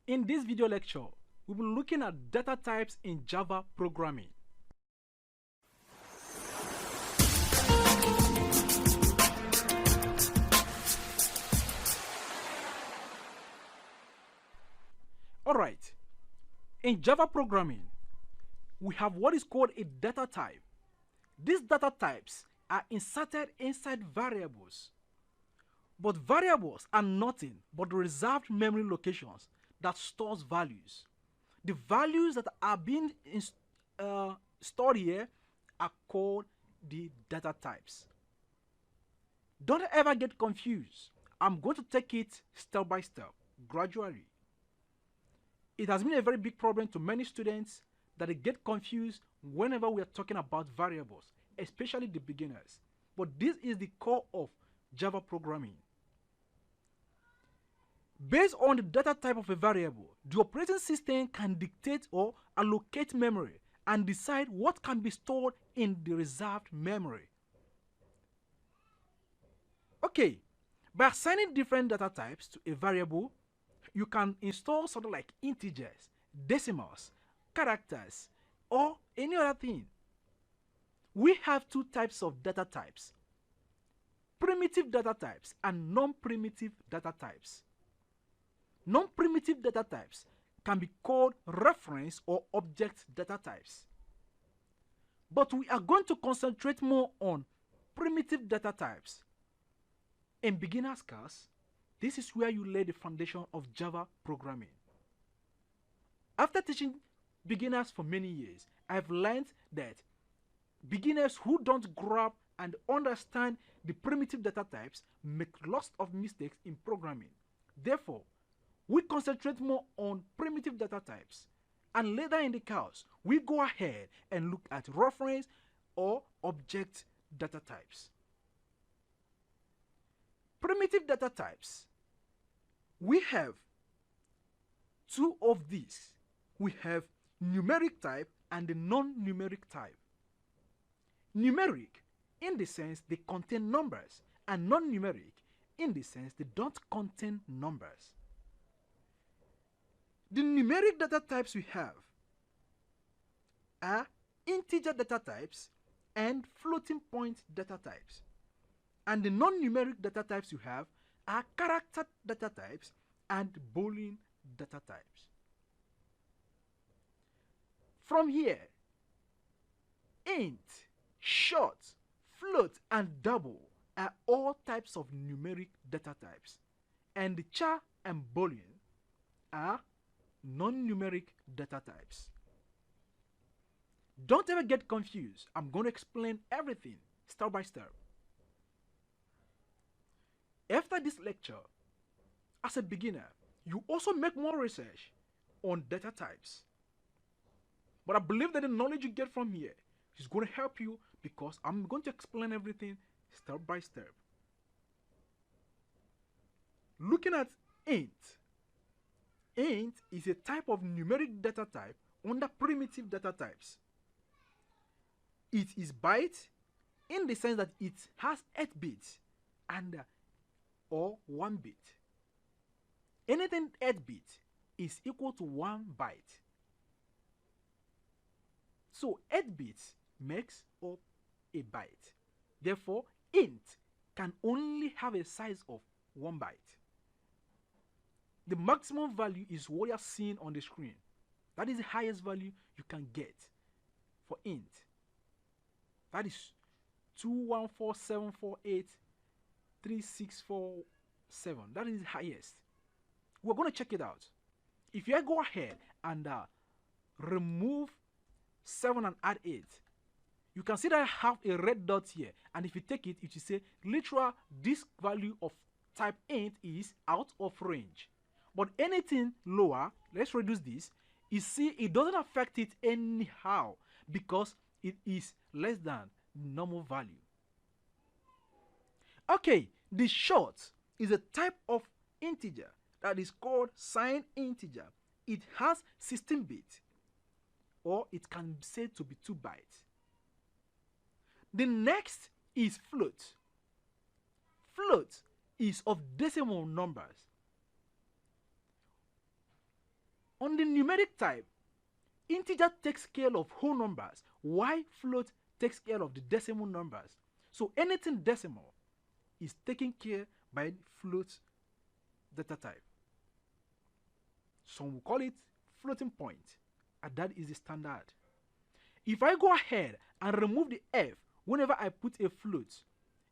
In this video lecture, we will be looking at data types in Java programming. Alright, in Java programming, we have what is called a data type. These data types are inserted inside variables. But variables are nothing but reserved memory locations that stores values. The values that are being stored here are called the data types. Don't ever get confused. I'm going to take it step by step, gradually. It has been a very big problem to many students that they get confused whenever we are talking about variables, especially the beginners. But this is the core of Java programming. Based on the data type of a variable, the operating system can dictate or allocate memory and decide what can be stored in the reserved memory. Okay, by assigning different data types to a variable, you can install something like integers, decimals, characters, or any other thing. We have two types of data types: primitive data types and non-primitive data types. Non-primitive data types can be called reference or object data types. But we are going to concentrate more on primitive data types. In beginner's class, this is where you lay the foundation of Java programming. After teaching beginners for many years, I've learned that beginners who don't grab and understand the primitive data types make lots of mistakes in programming. Therefore, we concentrate more on primitive data types, and later in the course, we go ahead and look at reference or object data types. Primitive data types, we have two of these. We have numeric type and the non-numeric type. Numeric in the sense they contain numbers, and non-numeric in the sense they don't contain numbers. The numeric data types we have are integer data types and floating point data types. And the non-numeric data types you have are character data types and Boolean data types. From here, int, short, float, and double are all types of numeric data types, and the char and Boolean are non-numeric data types. Don't ever get confused. I'm going to explain everything step by step. After this lecture, as a beginner, you also make more research on data types. But I believe that the knowledge you get from here is going to help you, because I'm going to explain everything step by step. Looking at int. Int is a type of numeric data type under primitive data types. It is byte in the sense that it has 8 bits and or 1 bit. Anything 8 bits is equal to 1 byte. So 8 bits makes up a byte. Therefore, int can only have a size of 1 byte. The maximum value is what you are seeing on the screen. That is the highest value you can get for int. That is 214,748,3647. That is the highest. We're going to check it out. If you go ahead and remove 7 and add 8, you can see that I have a red dot here. And if you take it, it will say literal this value of type int is out of range. But anything lower, let's reduce this, you see it doesn't affect it anyhow because it is less than normal value. Okay, the short is a type of integer that is called signed integer. It has 16 bits, or it can be said to be 2 bytes. The next is float. Float is of decimal numbers. On the numeric type, integer takes care of whole numbers, while float takes care of the decimal numbers. So anything decimal is taken care by float data type. Some will call it floating point, and that is the standard. If I go ahead and remove the F whenever I put a float,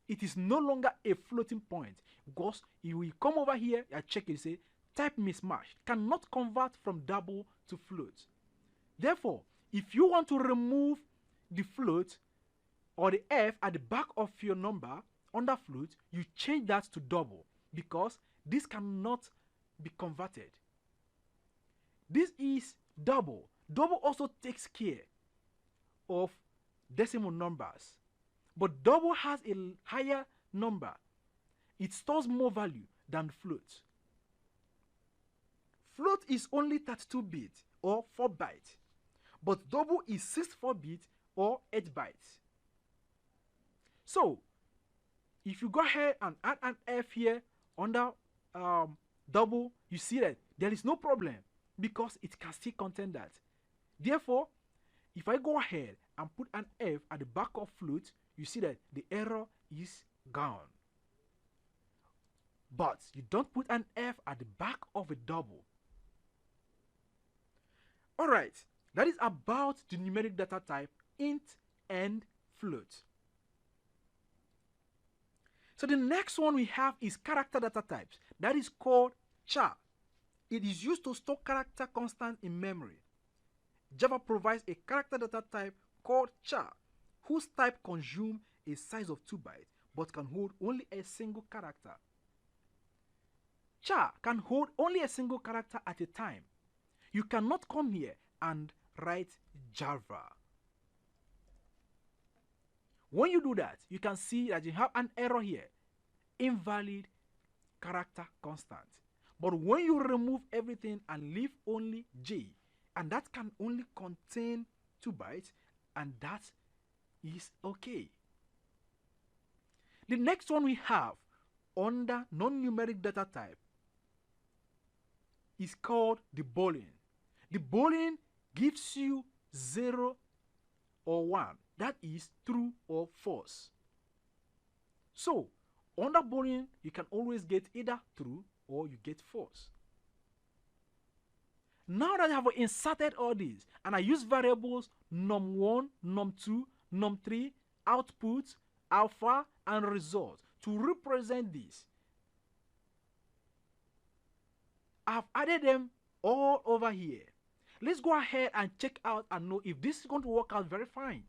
it is no longer a floating point, because if we come over here and check it, say type mismatch, cannot convert from double to float. Therefore, if you want to remove the float or the F at the back of your number under float, you change that to double, because this cannot be converted. This is double. Double also takes care of decimal numbers, but double has a higher number. It stores more value than float. Float is only 32 bits or 4 bytes, but double is 64 bits or 8 bytes. So, if you go ahead and add an F here under double, you see that there is no problem, because it can still contain that. Therefore, if I go ahead and put an F at the back of float, you see that the error is gone. But you don't put an F at the back of a double. Alright, that is about the numeric data type int and float. So the next one we have is character data types. That is called char. It is used to store character constant in memory. Java provides a character data type called char, whose type consumes a size of 2 bytes but can hold only a single character. Char can hold only a single character at a time. You cannot come here and write Java. When you do that, you can see that you have an error here, invalid character constant. But when you remove everything and leave only J, and that can only contain 2 bytes, and that is okay. The next one we have under non-numeric data type is called the boolean. The boolean gives you 0 or 1. That is true or false. So, under boolean, you can always get either true or you get false. Now that I have inserted all these, and I use variables num1, num2, num3, output, alpha, and result to represent this, I've added them all over here. Let's go ahead and check out and know if this is going to work out very fine.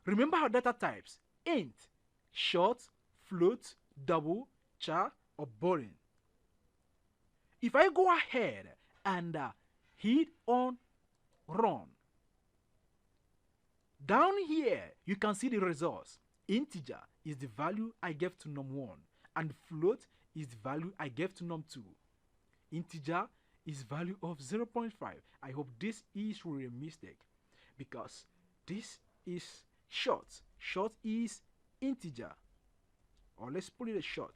Remember our data types: int, short, float, double, char, or boolean. If I go ahead and hit on run, down here you can see the results. Integer is the value I gave to num1, and float is the value I gave to num2. Integer is value of 0.5. I hope this is really a mistake, because this is short. Short is integer, or let's put it as short.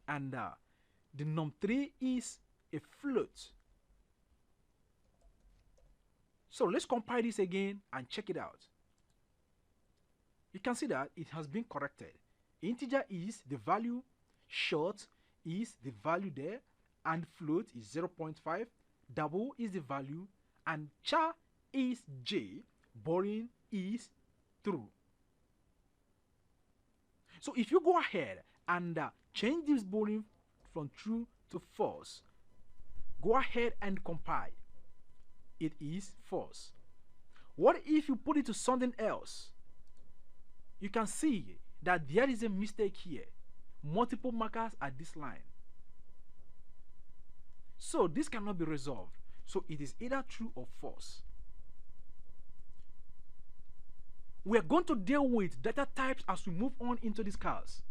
And the num3 is a float. So let's compile this again and check it out. You can see that it has been corrected. Integer is the value, short is the value there, and float is 0.5, double is the value, and char is J, boolean is true. So if you go ahead and change this boolean from true to false, go ahead and compile. It is false. What if you put it to something else? You can see that there is a mistake here. Multiple markers at this line. So this cannot be resolved. So it is either true or false. We are going to deal with data types as we move on into this class.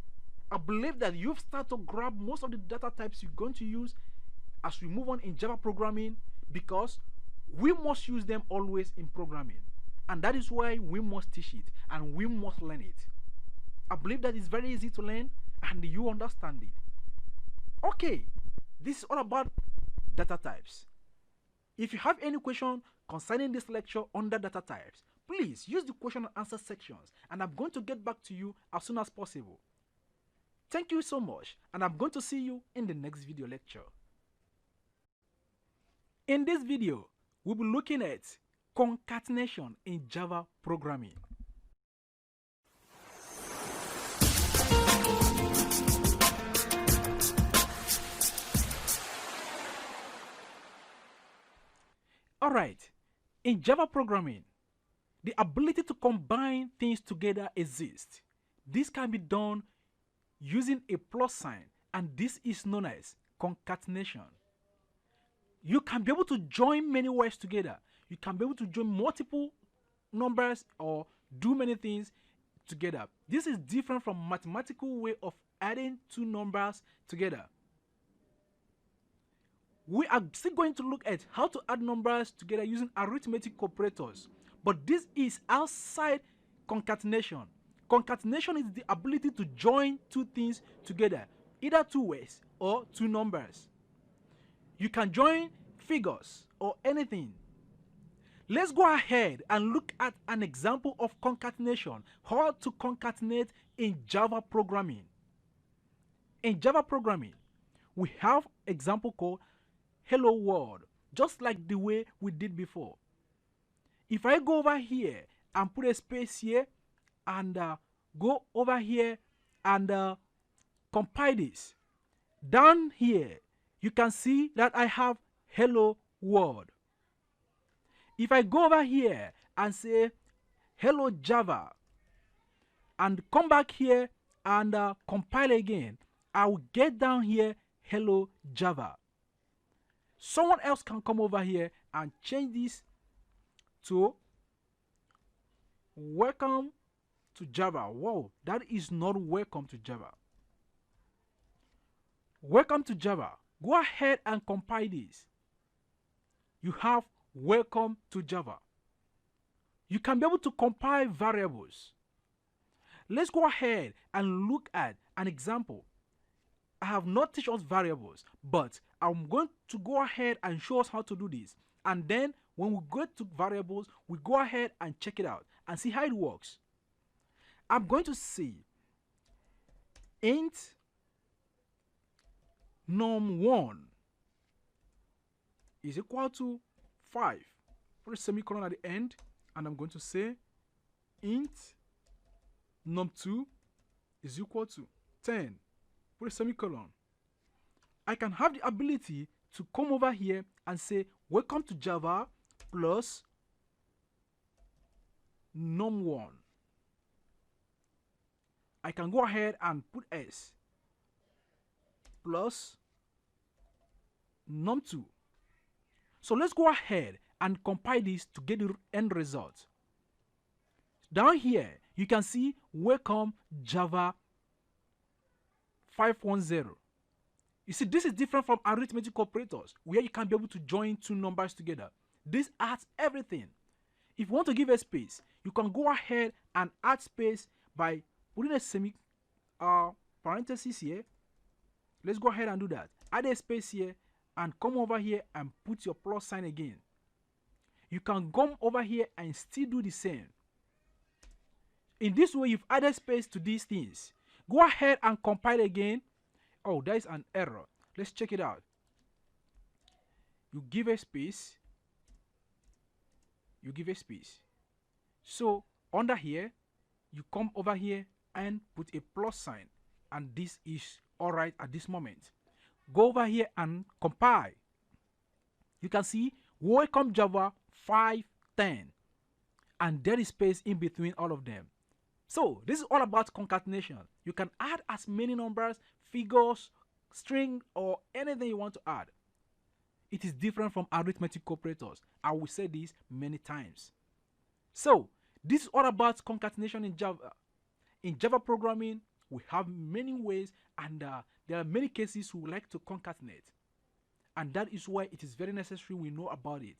I believe that you've started to grab most of the data types you're going to use as we move on in Java programming, because we must use them always in programming. And that is why we must teach it and we must learn it. I believe that it's very easy to learn and you understand it. Okay, This is all about data types. If you have any question concerning this lecture under data types, please use the question and answer sections, and I'm going to get back to you as soon as possible. Thank you so much, and I'm going to see you in the next video lecture. In this video, we'll be looking at concatenation in Java programming. Alright, in Java programming, the ability to combine things together exists. This can be done using a plus sign, and this is known as concatenation. You can be able to join many words together. You can be able to join multiple numbers or do many things together. This is different from mathematical way of adding two numbers together. We are still going to look at how to add numbers together using arithmetic operators, but this is outside concatenation. Concatenation is the ability to join two things together, either two words or two numbers. You can join figures or anything. Let's go ahead and look at an example of concatenation, how to concatenate in Java programming. In Java programming, we have example called hello world, just like the way we did before. If I go over here and put a space here and go over here and compile this, down here you can see that I have hello world. If I go over here and say hello Java and come back here and compile again, I will get down here hello Java. Someone else can come over here and change this to welcome to Java. Whoa, that is not welcome to Java. Welcome to Java. Go ahead and compile this. You have welcome to Java. You can be able to compile variables. Let's go ahead and look at an example. I have not teach us variables, but I'm going to go ahead and show us how to do this. And then when we go to variables, we go ahead and check it out and see how it works. I'm going to say int num1 is equal to 5. Put a semicolon at the end, and I'm going to say int num2 is equal to 10. Put a semicolon. I can have the ability to come over here and say welcome to Java plus num1. I can go ahead and put s plus num2. So let's go ahead and compile this to get the end result. Down here you can see welcome Java 510. You see, this is different from arithmetic operators where you can be able to join two numbers together. This adds everything. If you want to give a space, you can go ahead and add space by putting a parenthesis here. Let's go ahead and do that. Add a space here and come over here and put your plus sign again. You can come over here and still do the same. In this way, you've added space to these things. Go ahead and compile again. Oh, there is an error. Let's check it out. You give a space. You give a space. So under here, you come over here and put a plus sign, and this is all right at this moment. Go over here and compile. You can see welcome Java 510, and there is space in between all of them. So this is all about concatenation. You can add as many numbers, figures, string, or anything you want to add. It is different from arithmetic operators. I will say this many times. So this is all about concatenation in Java. In Java programming, we have many ways, and there are many cases we like to concatenate. And that is why it is very necessary we know about it.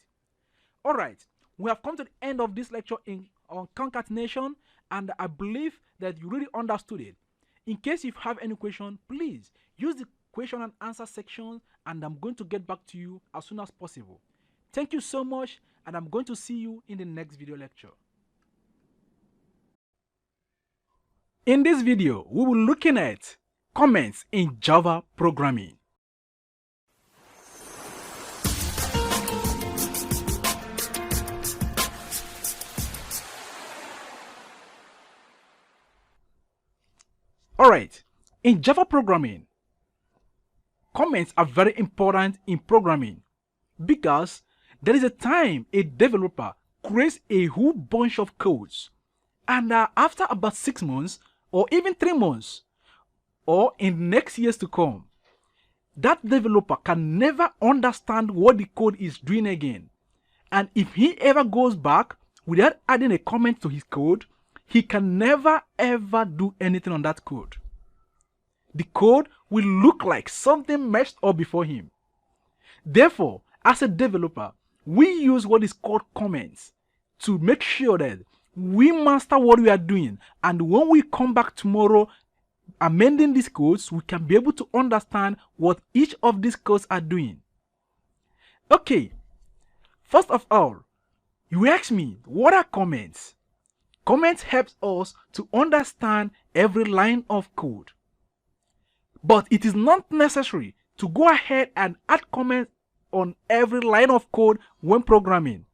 Alright, we have come to the end of this lecture on concatenation, and I believe that you really understood it. In case you have any question, please use the question and answer section, and I'm going to get back to you as soon as possible. Thank you so much, and I'm going to see you in the next video lecture. In this video, we will be looking at comments in Java programming. Alright, in Java programming, comments are very important in programming because there is a time a developer creates a whole bunch of codes, and after about 6 months or even 3 months or in next years to come, that developer can never understand what the code is doing again. And if he ever goes back without adding a comment to his code, he can never ever do anything on that code. The code will look like something messed up before him. Therefore, as a developer, we use what is called comments to make sure that we master what we are doing, and when we come back tomorrow amending these codes, we can be able to understand what each of these codes are doing. Okay, first of all, you ask me, what are comments? Comments helps us to understand every line of code. But it is not necessary to go ahead and add comments on every line of code when programming.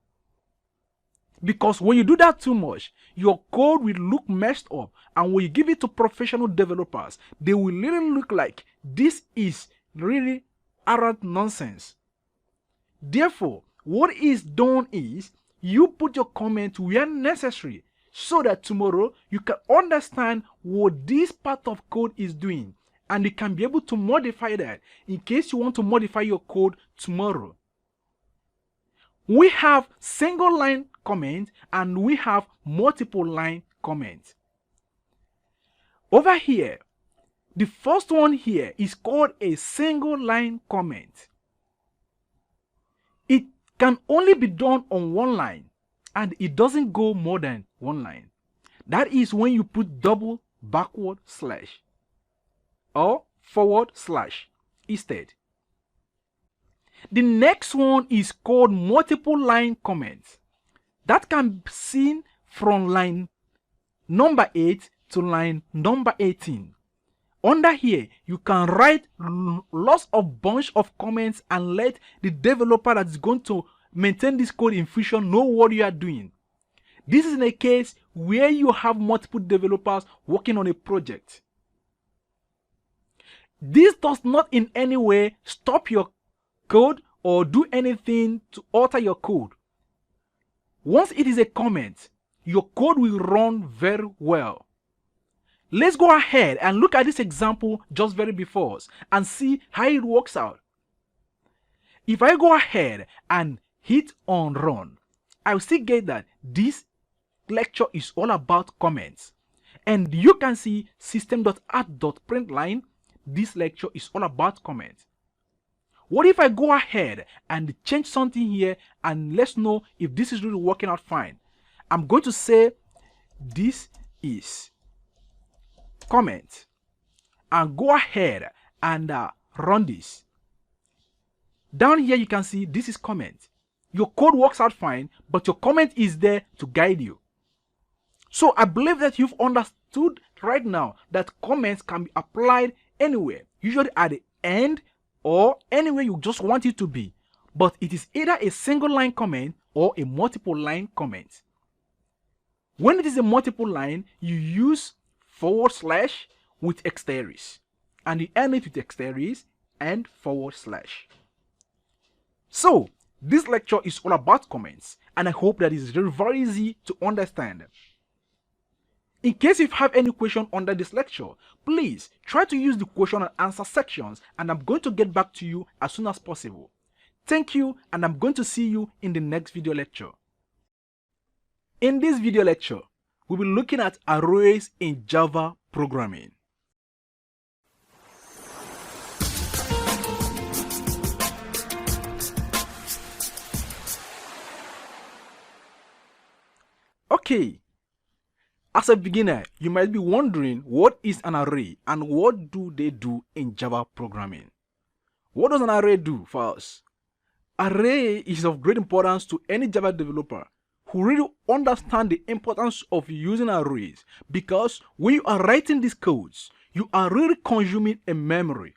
Because when you do that too much, your code will look messed up, and when you give it to professional developers, they will really look like this is really arrant nonsense. Therefore, what is done is you put your comment where necessary so that tomorrow you can understand what this part of code is doing, and you can be able to modify that in case you want to modify your code tomorrow. We have single line comment and we have multiple line comment. Over here, the first one here is called a single line comment. It can only be done on one line, and it doesn't go more than one line. That is when you put double backward slash or forward slash instead. The next one is called multiple line comments. That can be seen from line number 8 to line number 18. Under here, you can write lots of bunch of comments and let the developer that is going to maintain this code in Fusion know what you are doing. This is in a case where you have multiple developers working on a project. This does not in any way stop your code or do anything to alter your code. Once it is a comment, your code will run very well. Let's go ahead and look at this example just very before us and see how it works out. If I go ahead and hit on run, I will still get that this lecture is all about comments. And you can see system.out.println, this lecture is all about comments. What if I go ahead and change something here and let's know if this is really working out fine? I'm going to say this is comment and go ahead and run this. Down here you can see this is comment. Your code works out fine, but your comment is there to guide you. So I believe that you've understood right now that comments can be applied anywhere, usually at the end or anywhere you just want it to be, but it is either a single line comment or a multiple line comment. When it is a multiple line, you use forward slash with exteris, and you end it with exteris and forward slash. So this lecture is all about comments, and I hope that it is very easy to understand. In case you have any question under this lecture, please try to use the question and answer sections, and I'm going to get back to you as soon as possible. Thank you, and I'm going to see you in the next video lecture. In this video lecture, we'll be looking at arrays in Java programming. Okay, As a beginner, you might be wondering what is an array and what do they do in Java programming. What does an array do for us? Array is of great importance to any Java developer who really understand the importance of using arrays, because when you are writing these codes, you are really consuming a memory.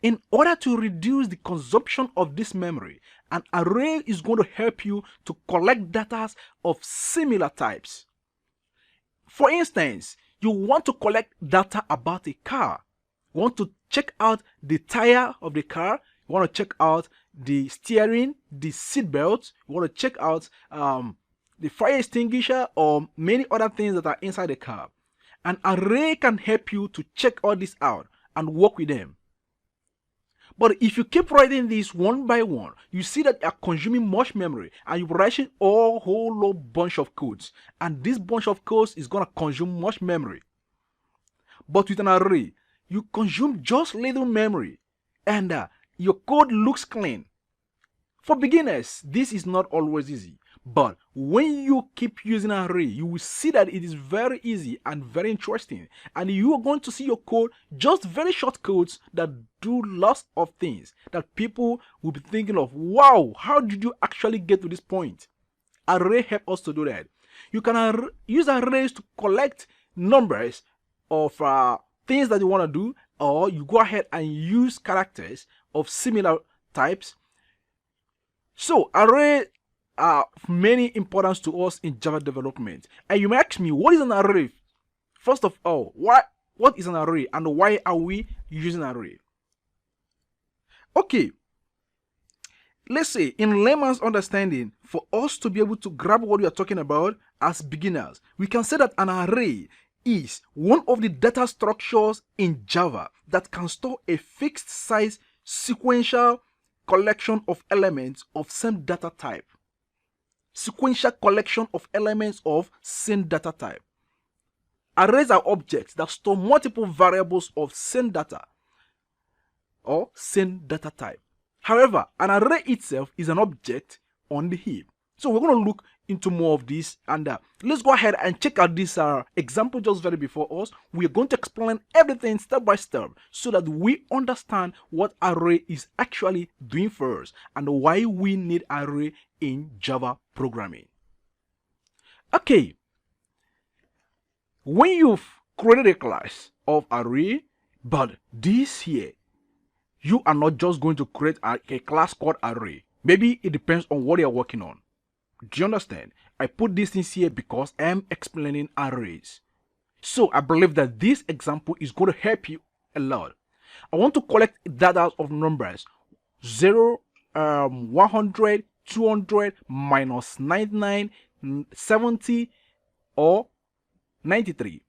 In order to reduce the consumption of this memory, an array is going to help you to collect data of similar types. For instance, you want to collect data about a car. You want to check out the tire of the car. You want to check out the steering, the seat belt. You want to check out the fire extinguisher, or many other things that are inside the car. An array can help you to check all this out and work with them. But if you keep writing these one by one, you see that you are consuming much memory and you're writing a whole lot bunch of codes. And this bunch of codes is going to consume much memory. But with an array, you consume just little memory and your code looks clean. For beginners, this is not always easy. But when you keep using an array, you will see that it is very easy and very interesting. And you are going to see your code, just very short codes that do lots of things that people will be thinking of. Wow, how did you actually get to this point? Array help us to do that. You can use arrays to collect numbers of things that you want to do, or you go ahead and use characters of similar types. So array are of many importance to us in Java development. And you may ask me, what is an array? First of all, what is an array and why are we using an array? Okay, let's say in layman's understanding, for us to be able to grab what we are talking about as beginners, we can say that an array is one of the data structures in Java that can store a fixed size sequential collection of elements of same data type. Sequential collection of elements of same data type. Arrays are objects that store multiple variables of same data or same data type. However, an array itself is an object on the heap. So we're going to look into more of this, and let's go ahead and check out this example just very before us. We're going to explain everything step by step so that we understand what array is actually doing for us and why we need array in Java programming. Okay, when you've created a class of array, but this here, you are not just going to create a class called array. Maybe it depends on what you're working on. Do you understand? I put these things here because I am explaining arrays. So I believe that this example is going to help you a lot. I want to collect data of numbers 0, 100, 200, minus 99, 70, or 93.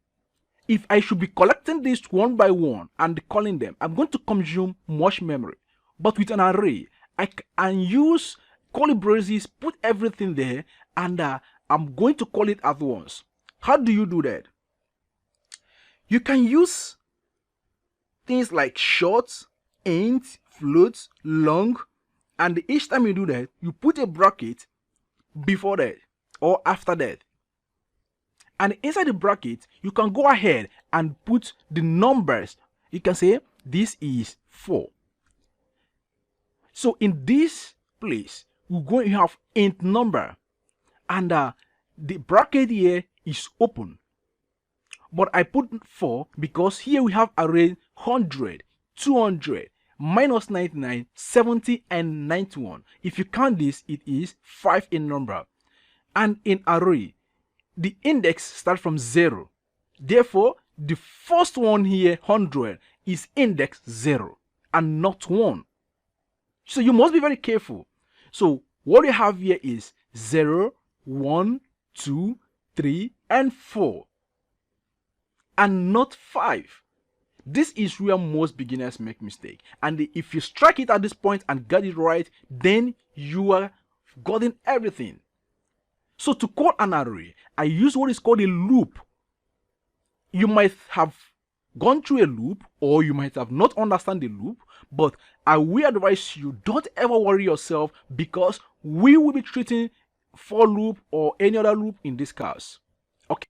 If I should be collecting this one by one and calling them, I'm going to consume much memory. But with an array, I can use curly braces, put everything there, and I'm going to call it at once. How do you do that? You can use things like short, int, float, long, and each time you do that, you put a bracket before that or after that. And inside the bracket, you can go ahead and put the numbers. You can say this is 4. So in this place, we're going to have int number, and the bracket here is open. But I put 4 because here we have array 100, 200, minus 99, 70, and 91. If you count this, it is 5 in number. And in array, the index starts from 0. Therefore, the first one here, 100, is index 0 and not 1. So you must be very careful. So what we have here is 0, 1, 2, 3, and 4, and not 5. This is where most beginners make mistake. And if you strike it at this point and get it right, then you are gotten everything. So to call an array, I use what is called a loop. You might have gone through a loop, or you might have not understand the loop, but I will advise you, don't ever worry yourself, because we will be treating for loop or any other loop in this class. Okay.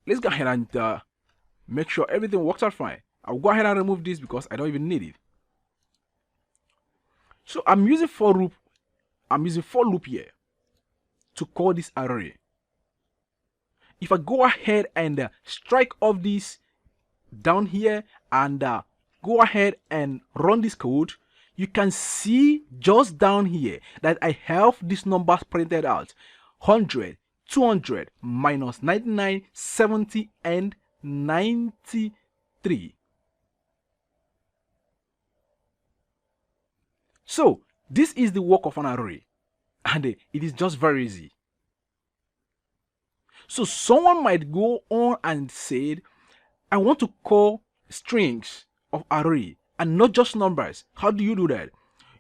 let's go ahead and make sure everything works out fine. I'll go ahead and remove this because I don't even need it. So I'm using for loop. I'm using for loop here to call this array. If I go ahead and strike off this down here and go ahead and run this code, you can see just down here that I have these numbers printed out: 100, 200, minus 99, 70, and 93. So this is the work of an array, and it is just very easy. So someone might go on and say, I want to call strings of array and not just numbers. How do you do that?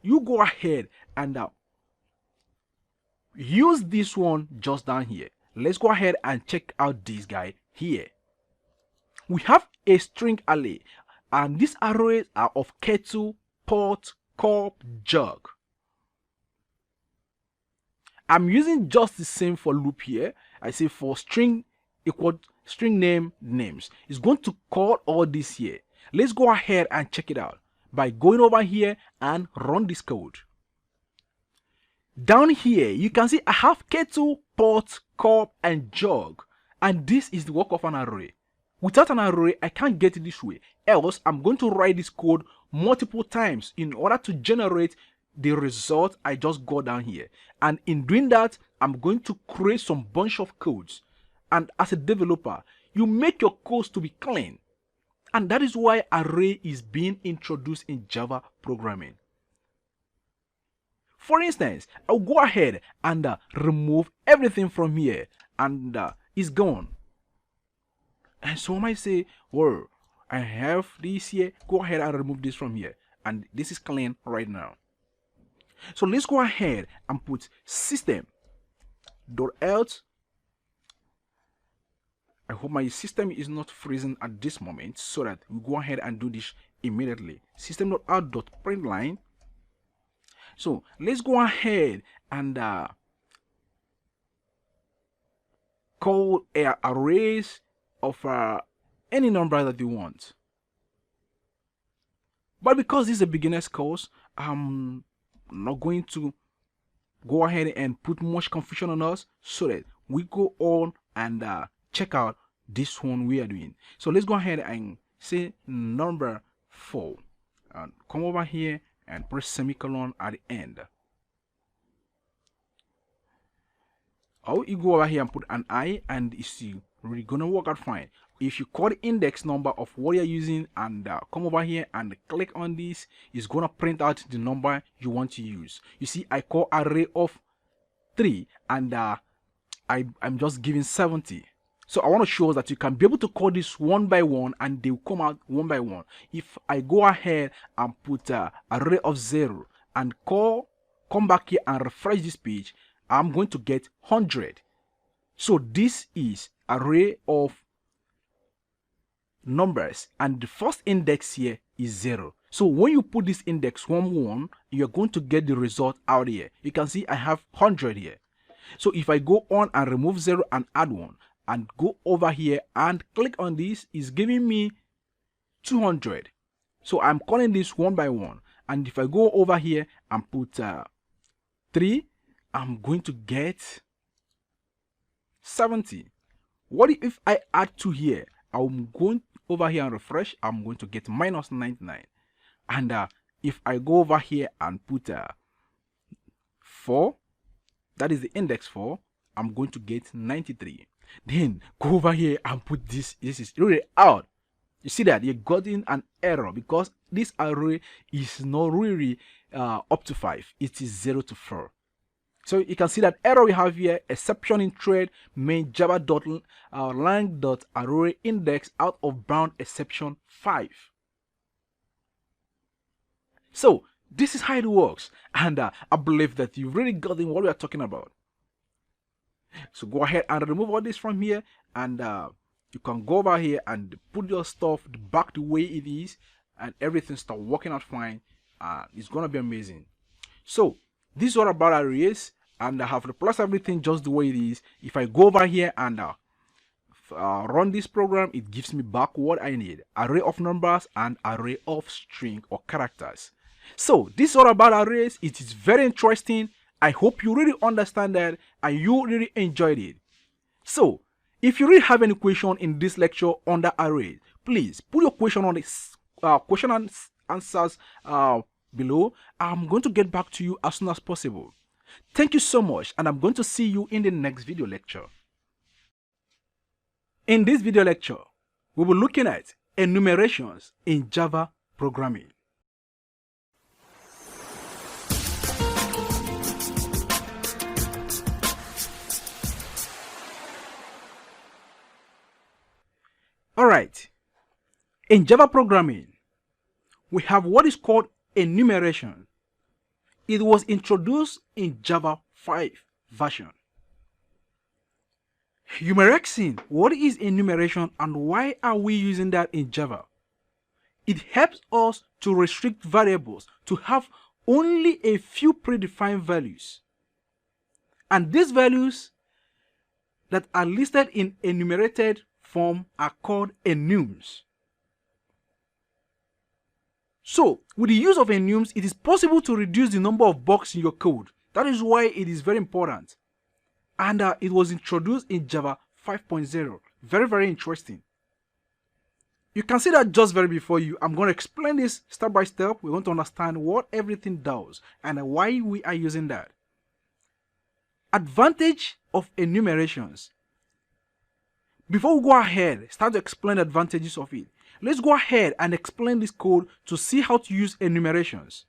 You go ahead and use this one just down here. Let's go ahead and check out this guy here. We have a string array, and these arrays are of kettle, pot, cup, jug. I'm using just the same for loop here. I say for string equal string name names. It's going to call all this here. Let's go ahead and check it out by going over here and run this code. Down here, you can see I have kettle, pot, cup, and jug, and this is the work of an array. Without an array, I can't get it this way. Else, I'm going to write this code multiple times in order to generate the result I just got down here. And in doing that, I'm going to create some bunch of codes. And as a developer, you make your codes to be clean. And that is why array is being introduced in Java programming. For instance, I'll go ahead and remove everything from here, and it's gone. And so I might say, well, I have this here, go ahead and remove this from here, and this is clean right now. So let's go ahead and put system.out. I hope my system is not freezing at this moment, so that we go ahead and do this immediately. System.out.println. So let's go ahead and call arrays of any number that you want. But because this is a beginner's course, I'm not going to go ahead and put much confusion on us, so that we go on and check out this one we are doing. So let's go ahead and say number 4 and come over here and press semicolon at the end. Or you go over here and put an I, and it's really gonna work out fine. If you call the index number of what you're using and come over here and click on this, it's gonna print out the number you want to use. You see, I call array of 3, and I'm just giving 70. So I want to show us that you can be able to call this one by one, and they will come out one by one. If I go ahead and put array of 0 and come back here and refresh this page, I'm going to get 100. So this is array of numbers, and the first index here is 0. So when you put this index 1 you're going to get the result out here. You can see I have 100 here. So if I go on and remove 0 and add 1 and go over here and click on this, is giving me 200. So I'm calling this one by one, and if I go over here and put 3, I'm going to get 70. What if I add 2 here? I'm going over here and refresh, I'm going to get minus 99. And if I go over here and put 4, that is the index 4, I'm going to get 93. Then go over here and put this is really out. You see that you're getting an error because this array is not really up to 5, it is 0 to 4. So you can see that error we have here: exception in thread main java.lang.array index out of bound exception 5. So this is how it works, and I believe that you've really gotten what we are talking about. So go ahead and remove all this from here, and you can go over here and put your stuff back the way it is, and everything start working out fine. It's gonna be amazing. So this is what about arrays, and I have replaced everything just the way it is. If I go over here and run this program, it gives me back what I need: array of numbers and array of string or characters. So this is all about arrays. It is very interesting. I hope you really understand that and you really enjoyed it. So if you really have any question in this lecture on the arrays, please put your question on this question and answers below. I'm going to get back to you as soon as possible. Thank you so much, and I'm going to see you in the next video lecture. In this video lecture, we will be looking at enumerations in Java programming. Alright, in Java programming, we have what is called enumeration. It was introduced in Java 5 version. Enumeration, what is enumeration and why are we using that in Java? It helps us to restrict variables to have only a few predefined values. And these values that are listed in enumerated form are called enums. So, with the use of enums, it is possible to reduce the number of bugs in your code. That is why it is very important. And it was introduced in Java 5.0. Very, very interesting. You can see that just very before you. I'm going to explain this step by step. We want to understand what everything does and why we are using that. Advantage of enumerations. Before we go ahead, start to explain the advantages of it. Let's go ahead and explain this code to see how to use enumerations.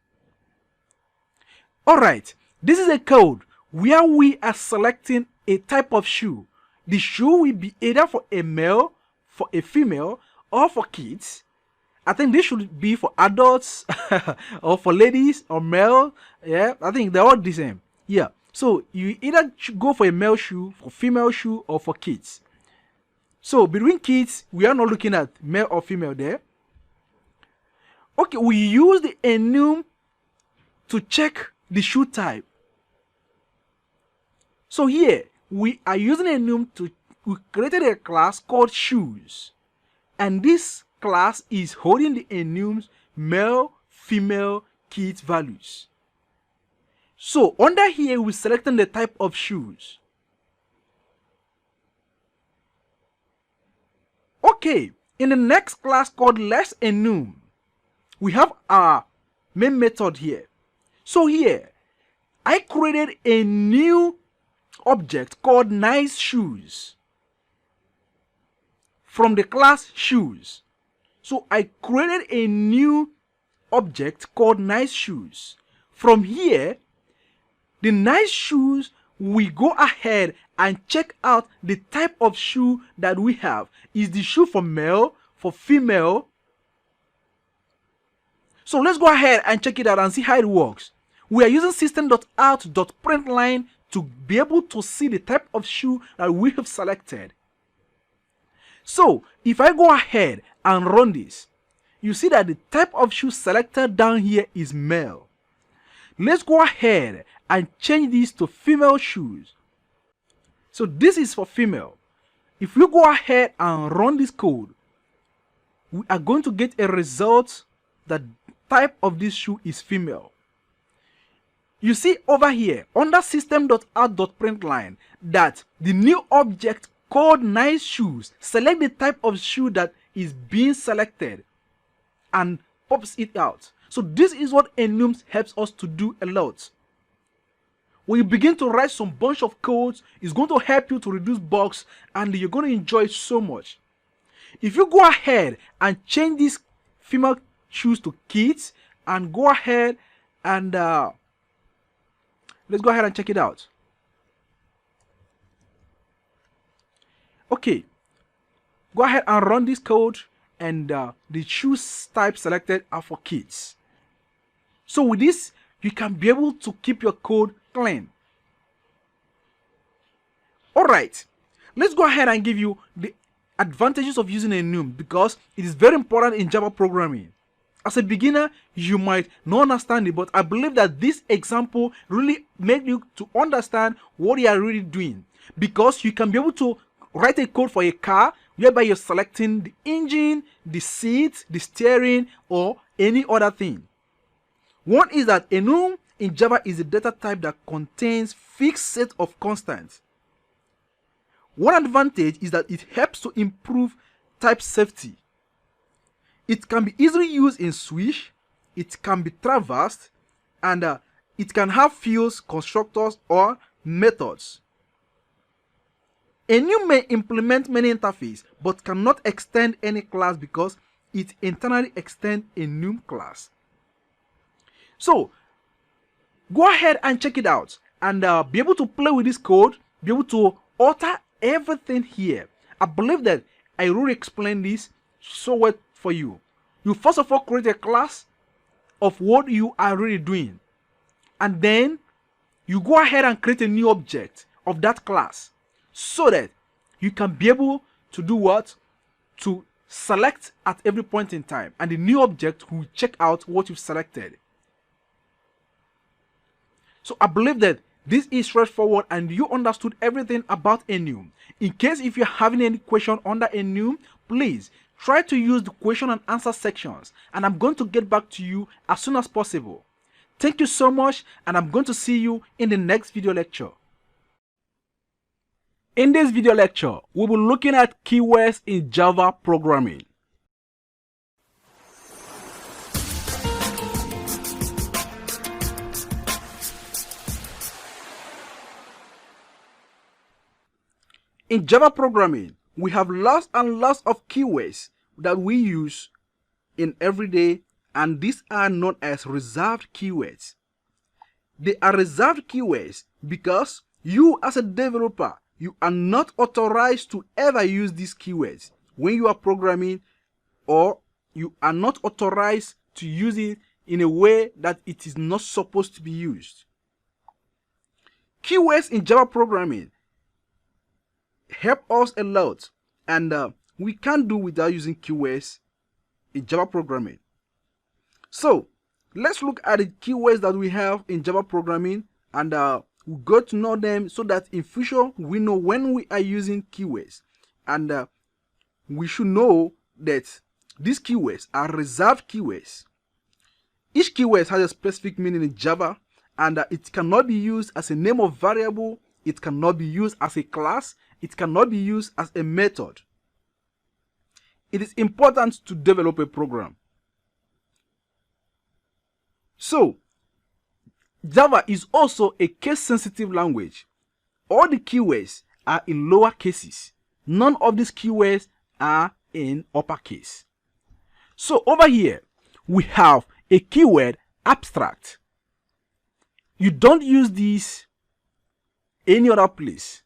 Alright, this is a code where we are selecting a type of shoe. The shoe will be either for a male, for a female, or for kids. I think this should be for adults or for ladies or male. Yeah, I think they're all the same. Yeah, so you either go for a male shoe, for female shoe, or for kids. So between kids, we are not looking at male or female there. Okay, we use the enum to check the shoe type. So here, we are using enum we created a class called shoes. And this class is holding the enums male, female, kids values. So under here, we're selecting the type of shoes. Okay, in the next class called let'senum, we have our main method here. So here, I created a new object called nice shoes from the class shoes. So I created a new object called nice shoes. From here, the nice shoes, we go ahead and check out the type of shoe that we have. Is the shoe for male, for female? So let's go ahead and check it out and see how it works. We are using system.out.println to be able to see the type of shoe that we have selected. So if I go ahead and run this, you see that the type of shoe selected down here is male. Let's go ahead and change this to female shoes. So this is for female. If we go ahead and run this code, we are going to get a result that type of this shoe is female. You see over here under system.out.println that the new object called nice shoes select the type of shoe that is being selected and pops it out. So this is what enums helps us to do a lot. When you begin to write some bunch of codes, it's going to help you to reduce bugs and you're going to enjoy it so much. If you go ahead and change these female shoes to kids and go ahead and let's go ahead and check it out. Okay, go ahead and run this code and the shoes type selected are for kids. So with this, you can be able to keep your code clean. Alright, let's go ahead and give you the advantages of using enum because it is very important in Java programming. As a beginner, you might not understand it, but I believe that this example really made you to understand what you are really doing, because you can be able to write a code for a car whereby you're selecting the engine, the seat, the steering, or any other thing. One is that enum in Java is a data type that contains fixed set of constants. One advantage is that it helps to improve type safety. It can be easily used in Swish, it can be traversed, and it can have fields, constructors, or methods. Enum may implement many interfaces but cannot extend any class because it internally extends a enum class. So go ahead and check it out and be able to play with this code, be able to alter everything here. I believe that I really explained this so well for you. You first of all create a class of what you are really doing, and then you go ahead and create a new object of that class so that you can be able to do what? To select at every point in time, and the new object will check out what you've selected. So I believe that this is straightforward and you understood everything about enum. In case if you're having any question under enum, please try to use the question and answer sections, and I'm going to get back to you as soon as possible. Thank you so much, and I'm going to see you in the next video lecture. In this video lecture, we'll be looking at keywords in Java programming. In Java programming, we have lots and lots of keywords that we use in everyday, and these are known as reserved keywords. They are reserved keywords because you as a developer, you are not authorized to ever use these keywords when you are programming, or you are not authorized to use it in a way that it is not supposed to be used. Keywords in Java programming help us a lot, and we can't do without using keywords in Java programming. So let's look at the keywords that we have in Java programming, and we got to know them so that in future we know when we are using keywords, and we should know that these keywords are reserved keywords. Each keyword has a specific meaning in Java, and it cannot be used as a name of variable, it cannot be used as a class, it cannot be used as a method. It is important to develop a program. So Java is also a case-sensitive language. All the keywords are in lower cases. None of these keywords are in uppercase. So over here, we have a keyword abstract. You don't use this any other place.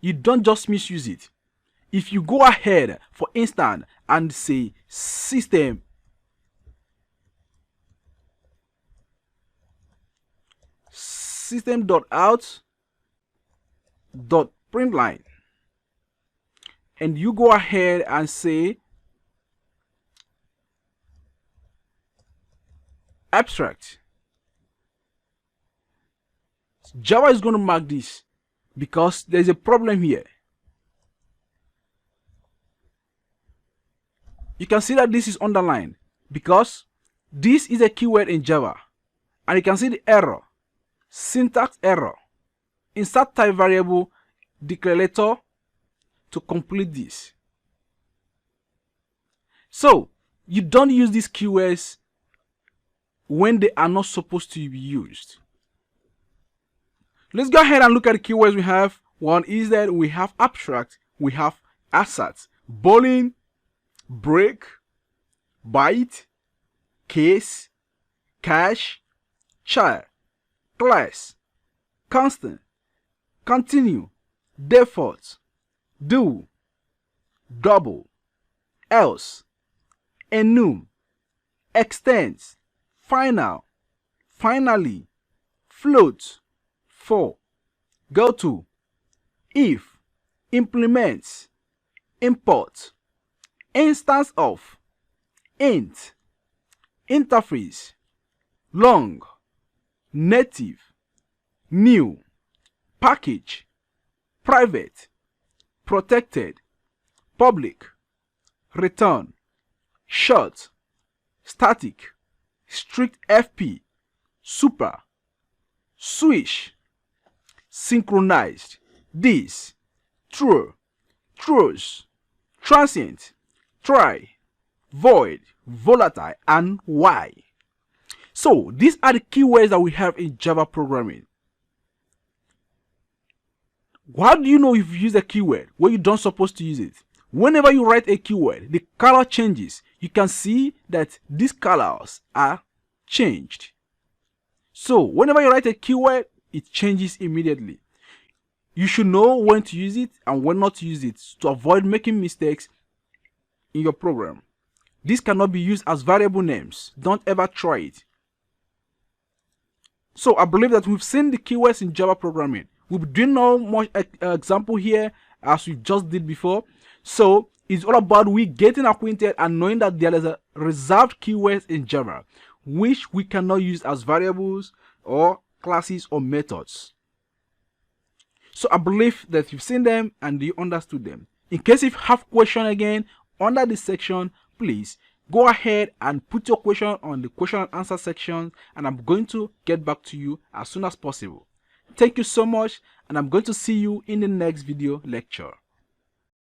You don't just misuse it. If you go ahead, for instance, and say system.out.println, and you go ahead and say abstract, Java is going to mark this because there's a problem here. You can see that this is underlined because this is a keyword in Java, and you can see the error, syntax error. Insert type variable declarator to complete this. So you don't use these keywords when they are not supposed to be used. Let's go ahead and look at the keywords we have. One is that we have abstract, we have assert, boolean, break, byte, case, cache, char, class, constant, continue, default, do, double, else, enum, extends, final, finally, float, for, go to, if, implements, import, instance of, int, interface, long, native, new, package, private, protected, public, return, short, static, strict FP, super, switch, synchronized, this, true, truth, transient, try, void, volatile, and why. So these are the keywords that we have in Java programming. How do you know if you use a keyword when you don't supposed to use it? Whenever you write a keyword, the color changes. You can see that these colors are changed. So whenever you write a keyword, it changes immediately. You should know when to use it and when not to use it to avoid making mistakes in your program. This cannot be used as variable names. Don't ever try it. So I believe that we've seen the keywords in Java programming. We'll be doing no much example here as we just did before. So it's all about we getting acquainted and knowing that there is a reserved keywords in Java which we cannot use as variables or classes or methods. So I believe that you've seen them and you understood them. In case if you have question again under this section, please go ahead and put your question on the question and answer section, and I'm going to get back to you as soon as possible. Thank you so much, and I'm going to see you in the next video lecture.